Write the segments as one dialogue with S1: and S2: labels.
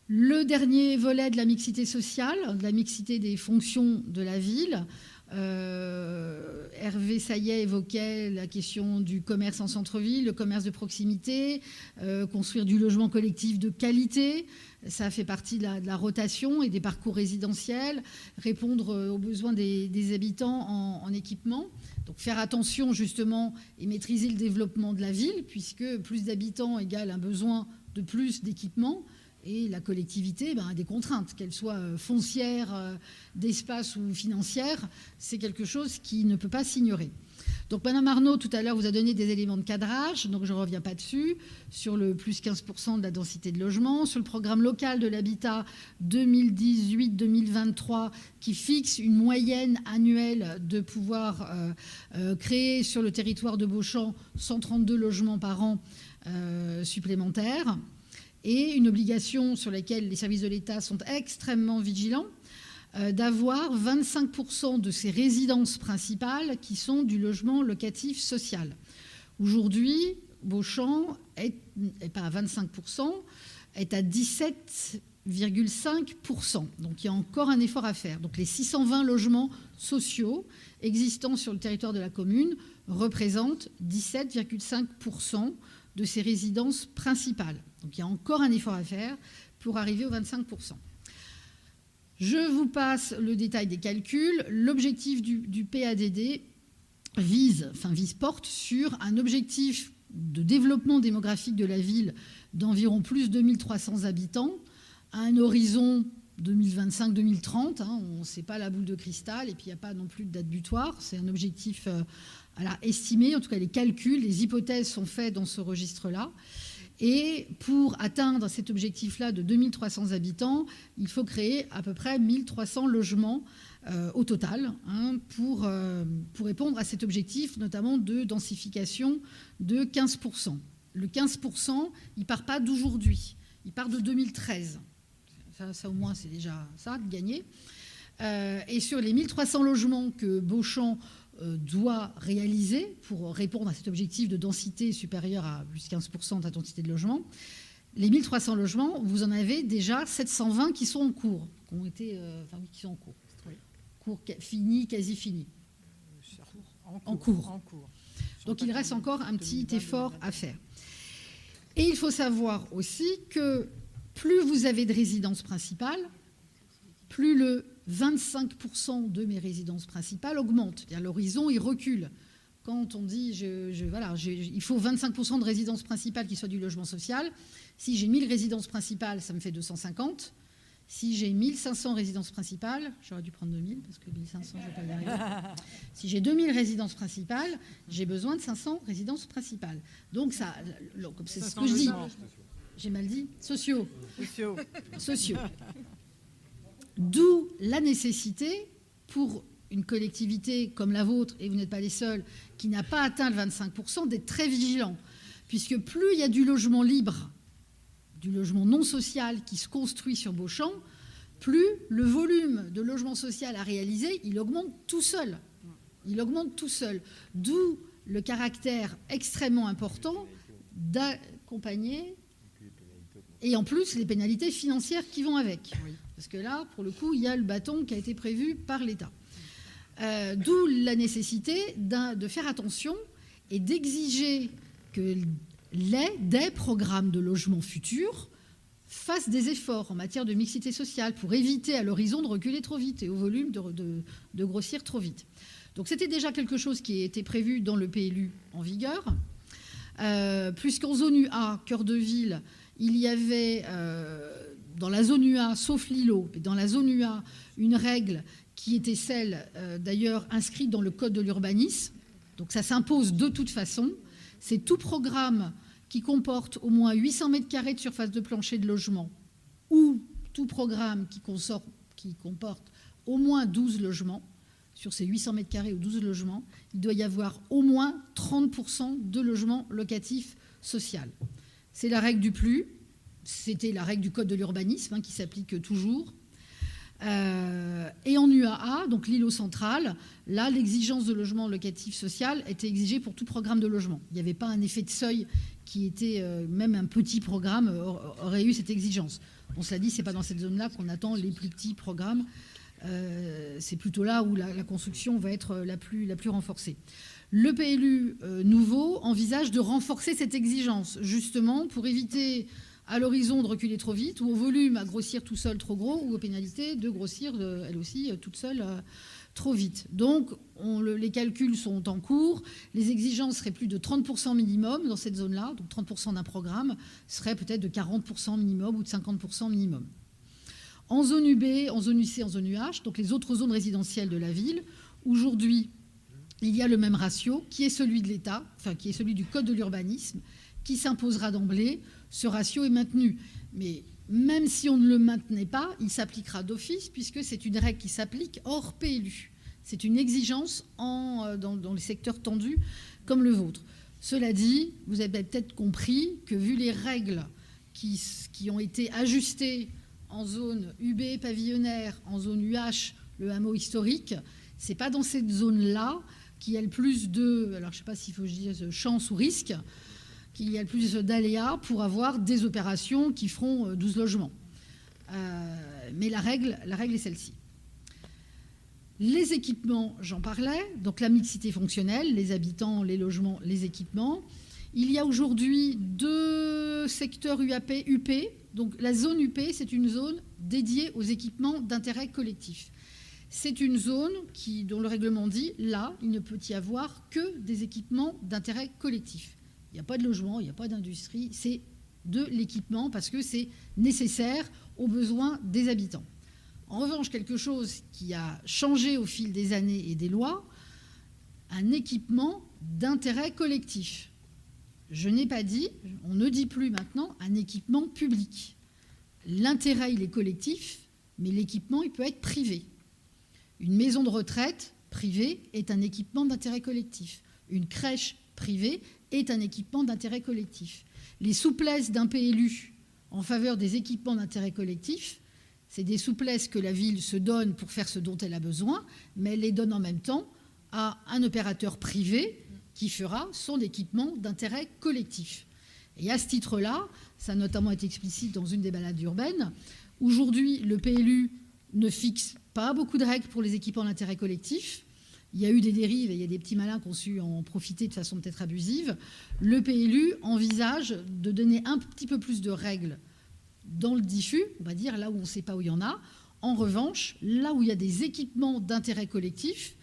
S1: Le dernier volet de la mixité sociale, de la mixité des fonctions de la ville. Hervé Saillet évoquait la question du commerce en centre-ville, le commerce de proximité, construire du logement collectif de qualité. Ça fait partie de la rotation et des parcours résidentiels, répondre aux besoins des habitants en équipement. Donc faire attention justement et maîtriser le développement de la ville, puisque plus d'habitants égale un besoin de plus d'équipements. Et la collectivité a des contraintes, qu'elles soient foncières, d'espace ou financières. C'est quelque chose qui ne peut pas s'ignorer. Donc Madame Arnaud, tout à l'heure, vous a donné des éléments de cadrage, donc je ne reviens pas dessus, sur le plus 15% de la densité de logement, sur le programme local de l'habitat 2018-2023 qui fixe une moyenne annuelle de pouvoir créer sur le territoire de Beauchamp 132 logements par an supplémentaires. Et une obligation sur laquelle les services de l'État sont extrêmement vigilants, d'avoir 25% de ces résidences principales qui sont du logement locatif social. Aujourd'hui, Beauchamp est pas à 25%, est à 17,5%. Donc il y a encore un effort à faire. Donc les 620 logements sociaux existants sur le territoire de la commune représentent 17,5% de ces résidences principales. Donc il y a encore un effort à faire pour arriver aux 25%. Je vous passe le détail des calculs. L'objectif du PADD porte sur un objectif de développement démographique de la ville d'environ plus de 2300 habitants à un horizon 2025-2030. On ne sait pas la boule de cristal et puis il n'y a pas non plus de date butoir. C'est un objectif estimé. En tout cas, les calculs, les hypothèses sont faits dans ce registre-là. Et pour atteindre cet objectif-là de 2300 habitants, il faut créer à peu près 1300 logements au total pour répondre à cet objectif, notamment de densification de 15%. Le 15%, il ne part pas d'aujourd'hui, il part de 2013. Ça au moins, c'est déjà ça, de gagner. Et sur les 1300 logements que Beauchamp doit réaliser pour répondre à cet objectif de densité supérieure à plus 15% de la densité de logement, les 1300 logements, vous en avez déjà 720 qui sont en cours, qui sont en cours. Oui. Cours fini, quasi fini. En cours. Donc il reste encore un petit effort à faire. Et il faut savoir aussi que plus vous avez de résidences principales, plus le 25% de mes résidences principales augmente. C'est-à-dire l'horizon, il recule. Quand on dit, il faut 25% de résidences principales qui soient du logement social, si j'ai 1000 résidences principales, ça me fait 250. Si j'ai 1500 résidences principales, j'aurais dû prendre 2000 parce que 1500, je ne vais pas y arriver. Si j'ai 2000 résidences principales, j'ai besoin de 500 résidences principales. Donc ça, c'est ce que je dis. J'ai mal dit. Sociaux. D'où la nécessité pour une collectivité comme la vôtre, et vous n'êtes pas les seuls, qui n'a pas atteint le 25%, d'être très vigilant. Puisque plus il y a du logement libre, du logement non social qui se construit sur Beauchamp, plus le volume de logement social à réaliser, il augmente tout seul. D'où le caractère extrêmement important d'accompagner, et en plus les pénalités financières qui vont avec. Parce que là, pour le coup, il y a le bâton qui a été prévu par l'État. D'où la nécessité de faire attention et d'exiger que des programmes de logement futurs fassent des efforts en matière de mixité sociale pour éviter à l'horizon de reculer trop vite et au volume de grossir trop vite. Donc c'était déjà quelque chose qui était prévu dans le PLU en vigueur, puisqu'en zone UA, cœur de ville, il y avait dans la zone UA, sauf l'îlot, et dans la zone UA, une règle qui était celle, d'ailleurs, inscrite dans le code de l'urbanisme. Donc ça s'impose de toute façon. C'est tout programme qui comporte au moins 800 mètres carrés de surface de plancher de logement ou tout programme qui comporte au moins 12 logements. Sur ces 800 mètres carrés ou 12 logements, il doit y avoir au moins 30% de logements locatifs sociaux. C'est la règle du PLU. C'était la règle du code de l'urbanisme qui s'applique toujours. Et en UAA, donc l'îlot central, là, l'exigence de logement locatif social était exigée pour tout programme de logement. Il n'y avait pas un effet de seuil qui était, même un petit programme aurait eu cette exigence. On se l'a dit, ce n'est pas dans cette zone-là qu'on attend les plus petits programmes. C'est plutôt là où la construction va être la plus renforcée. Le PLU nouveau envisage de renforcer cette exigence, justement, pour éviter à l'horizon de reculer trop vite, ou au volume à grossir tout seul trop gros, ou aux pénalités de grossir, elle aussi, toute seule trop vite. Donc, les calculs sont en cours. Les exigences seraient plus de 30% minimum dans cette zone-là. Donc, 30% d'un programme serait peut-être de 40% minimum ou de 50% minimum. En zone UB, en zone UC, en zone UH, donc les autres zones résidentielles de la ville, aujourd'hui, il y a le même ratio qui est celui de l'État, enfin qui est celui du Code de l'urbanisme, qui s'imposera d'emblée. Ce ratio est maintenu. Mais même si on ne le maintenait pas, il s'appliquera d'office puisque c'est une règle qui s'applique hors PLU. C'est une exigence dans les secteurs tendus comme le vôtre. Cela dit, vous avez peut-être compris que vu les règles qui ont été ajustées en zone UB pavillonnaire, en zone UH, le hameau historique, ce n'est pas dans cette zone-là qu'il y a le plus de, alors je ne sais pas s'il faut que je dise chance ou risque, qu'il y a le plus d'aléas pour avoir des opérations qui feront 12 logements. Mais la règle est celle-ci. Les équipements, j'en parlais, donc la mixité fonctionnelle, les habitants, les logements, les équipements. Il y a aujourd'hui 2 secteurs UAP, UP. Donc la zone UP, c'est une zone dédiée aux équipements d'intérêt collectif. C'est une zone dont le règlement dit, là, il ne peut y avoir que des équipements d'intérêt collectif. Il n'y a pas de logement, il n'y a pas d'industrie, c'est de l'équipement parce que c'est nécessaire aux besoins des habitants. En revanche, quelque chose qui a changé au fil des années et des lois, un équipement d'intérêt collectif. Je n'ai pas dit, on ne dit plus maintenant, un équipement public. L'intérêt, il est collectif, mais l'équipement, il peut être privé. Une maison de retraite privée est un équipement d'intérêt collectif. Une crèche privée est un équipement d'intérêt collectif. Les souplesses d'un PLU en faveur des équipements d'intérêt collectif, c'est des souplesses que la ville se donne pour faire ce dont elle a besoin, mais elle les donne en même temps à un opérateur privé qui fera son équipement d'intérêt collectif. Et à ce titre-là, ça a notamment été explicite dans une des balades urbaines, aujourd'hui, le PLU ne fixe pas beaucoup de règles pour les équipements d'intérêt collectif. Il y a eu des dérives et il y a des petits malins qui ont su en profiter de façon peut-être abusive. Le PLU envisage de donner un petit peu plus de règles dans le diffus, on va dire là où on ne sait pas où il y en a. En revanche, là où il y a des équipements d'intérêt collectif,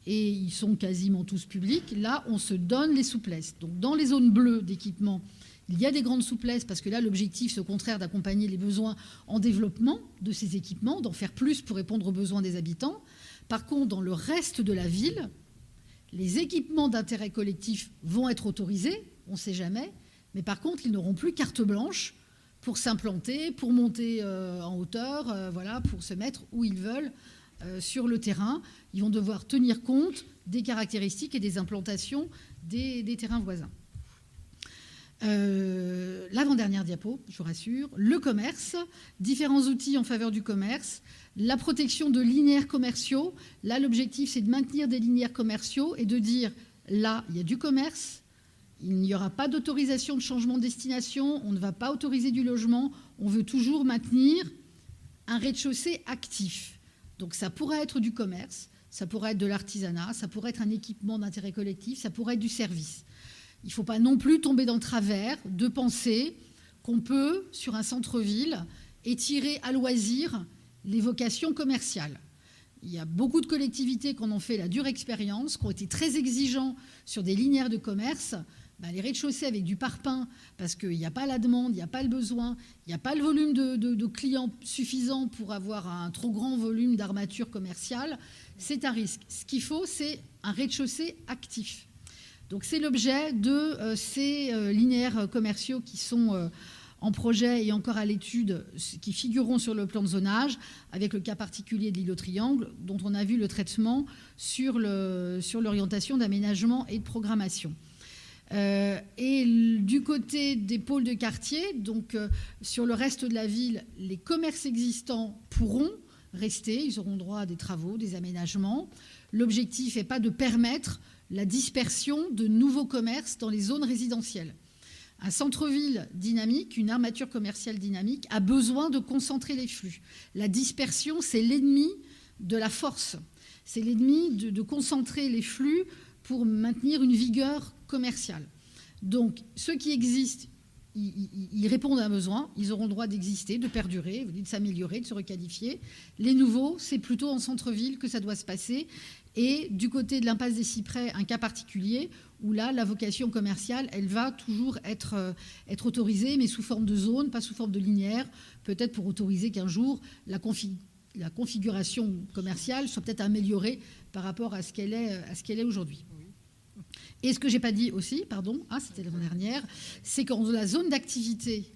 S1: et ils sont quasiment tous publics, là on se donne les souplesses. Donc dans les zones bleues d'équipement, il y a des grandes souplesses parce que là l'objectif c'est au contraire d'accompagner les besoins en développement de ces équipements, d'en faire plus pour répondre aux besoins des habitants. Par contre, dans le reste de la ville, les équipements d'intérêt collectif vont être autorisés, on ne sait jamais, mais par contre ils n'auront plus carte blanche pour s'implanter, pour monter en hauteur, voilà, pour se mettre où ils veulent sur le terrain. Ils vont devoir tenir compte des caractéristiques et des implantations des terrains voisins. L'avant-dernière diapo, je vous rassure, le commerce, différents outils en faveur du commerce, la protection de linéaires commerciaux. Là, l'objectif, c'est de maintenir des linéaires commerciaux et de dire, là, il y a du commerce, il n'y aura pas d'autorisation de changement de destination, on ne va pas autoriser du logement, on veut toujours maintenir un rez-de-chaussée actif. Donc ça pourrait être du commerce, ça pourrait être de l'artisanat, ça pourrait être un équipement d'intérêt collectif, ça pourrait être du service. Il ne faut pas non plus tomber dans le travers de penser qu'on peut, sur un centre-ville, étirer à loisir les vocations commerciales. Il y a beaucoup de collectivités qui en ont fait la dure expérience, qui ont été très exigeants sur des linéaires de commerce. Les rez-de-chaussée avec du parpaing, parce qu'il n'y a pas la demande, il n'y a pas le besoin, il n'y a pas le volume de clients suffisant pour avoir un trop grand volume d'armature commerciale, c'est un risque. Ce qu'il faut, c'est un rez-de-chaussée actif. Donc c'est l'objet de ces linéaires commerciaux qui sont en projet et encore à l'étude, qui figureront sur le plan de zonage, avec le cas particulier de l'îlot Triangle, dont on a vu le traitement sur l'orientation d'aménagement et de programmation. Et du côté des pôles de quartier, donc sur le reste de la ville, les commerces existants pourront rester, ils auront droit à des travaux, des aménagements. L'objectif n'est pas de permettre la dispersion de nouveaux commerces dans les zones résidentielles. Un centre-ville dynamique, une armature commerciale dynamique, a besoin de concentrer les flux. La dispersion, c'est l'ennemi de la force. C'est l'ennemi de concentrer les flux pour maintenir une vigueur commerciale. Donc, ceux qui existent, ils répondent à un besoin, ils auront le droit d'exister, de perdurer, de s'améliorer, de se requalifier. Les nouveaux, c'est plutôt en centre-ville que ça doit se passer. Et du côté de l'impasse des Cyprès, un cas particulier où là, la vocation commerciale, elle va toujours être autorisée, mais sous forme de zone, pas sous forme de linéaire, peut-être pour autoriser qu'un jour, la configuration commerciale soit peut-être améliorée par rapport à ce qu'elle est aujourd'hui. Et ce que je n'ai pas dit aussi, c'était l'année dernière, c'est qu'en la zone d'activité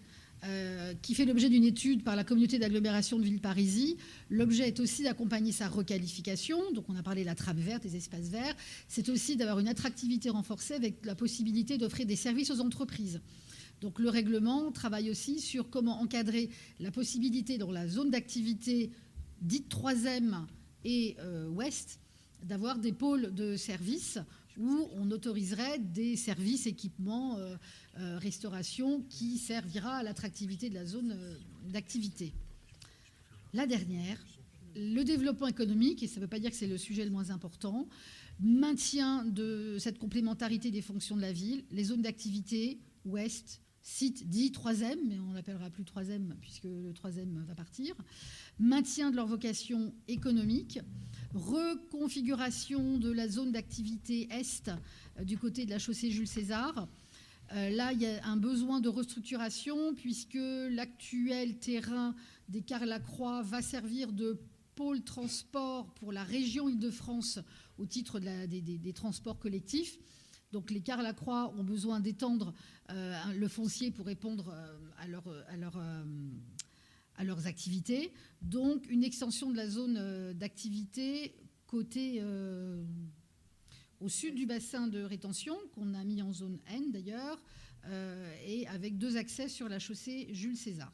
S1: qui fait l'objet d'une étude par la communauté d'agglomération de Villeparisis, l'objet est aussi d'accompagner sa requalification. Donc on a parlé de la trappe verte, des espaces verts. C'est aussi d'avoir une attractivité renforcée avec la possibilité d'offrir des services aux entreprises. Donc le règlement travaille aussi sur comment encadrer la possibilité dans la zone d'activité dite 3e et ouest d'avoir des pôles de services où on autoriserait des services, équipements, restauration qui servira à l'attractivité de la zone d'activité. La dernière, le développement économique, et ça ne veut pas dire que c'est le sujet le moins important, maintien de cette complémentarité des fonctions de la ville, les zones d'activité, ouest, site dit 3e, mais on l'appellera plus 3e puisque le 3e va partir, maintien de leur vocation économique, reconfiguration de la zone d'activité est du côté de la chaussée Jules César. Là, il y a un besoin de restructuration puisque l'actuel terrain des Cars-Lacroix va servir de pôle transport pour la région Île-de-France au titre des transports collectifs. Donc les Cars-Lacroix ont besoin d'étendre le foncier pour répondre à leurs activités. Donc une extension de la zone d'activité côté au sud du bassin de rétention, qu'on a mis en zone N d'ailleurs, et avec 2 accès sur la chaussée Jules César.